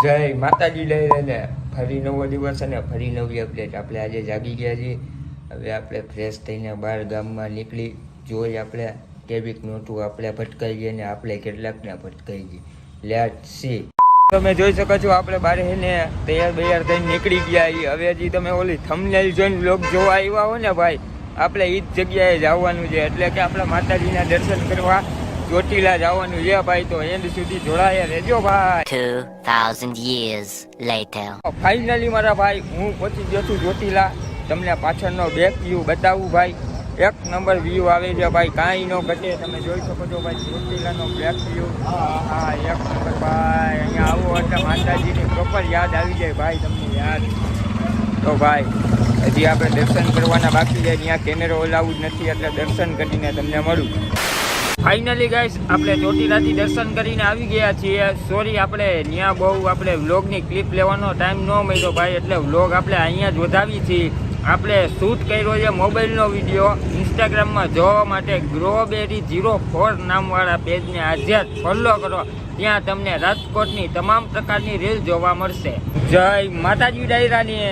જય માતાજી લઈને ફરી નવો દિવસ અને ફરી નવી અપડેટ. આપણે આજે જાગી ગયા છીએ. હવે આપણે ફ્રેશ થઈને બહાર ગામમાં નીકળી જોઈ આપણે કેવીક નોટું આપણે ભટકાઈ ગઈ ને આપણે કેટલાકને ભટકાઈ ગઈ. Let's see. તમે જોઈ શકો છો આપણે બારે ને તૈયાર થઈને નીકળી ગયા છીએ. હવે હજી તમે ઓલી થંબનેલ જોઈને વ્લોગ જોવા આવ્યા હો ને ભાઈ, આપણે એ જ જગ્યાએ જવાનું છે. એટલે કે આપણે માતાજીના દર્શન કરવા ચોટીલા જવાનું છે ભાઈ. તો એન્ડ સુધી જોડાયા રહેજો ભાઈ. 2000 years later. ફાઇનલી મારા ભાઈ હું પહોંચી ગયો છું ચોટીલા. તમને પાછળનો બેક વ્યૂ બતાવું ભાઈ. એક નંબર વ્યૂ આવે છે ભાઈ, કાંઈ ન ઘટે. તમે જોઈ શકો છો ભાઈ ચોટીલાનો બેક વ્યૂ. હા એક નંબર ભાઈ. અહીંયા આવો એટલે માતાજીની પ્રોપર યાદ આવી જાય ભાઈ, તમને યાદ. તો ભાઈ હજી આપણે દર્શન કરવાના બાકી છે. ત્યાં કેમેરો અલાઉ જ નથી, એટલે દર્શન કરીને તમને મળું. ફાઇનલી ગાઈસ આપણે ચોટીલાથી દર્શન કરીને આવી ગયા છીએ. સોરી આપણે ત્યાં બહુ આપણે વ્લોગની ક્લિપ લેવાનો ટાઈમ ન મળ્યો ભાઈ, એટલે વ્લોગ આપણે અહીંયા જ વધાવી છીએ. આપણે શૂટ કર્યો છે મોબાઈલનો વિડીયો. ઇન્સ્ટાગ્રામમાં જોવા માટે Growberry04 નામવાળા પેજને આજે જ ફોલો કરો. ત્યાં તમને રાજકોટની તમામ પ્રકારની રીલ જોવા મળશે. જય માતાજી ડાયરાની.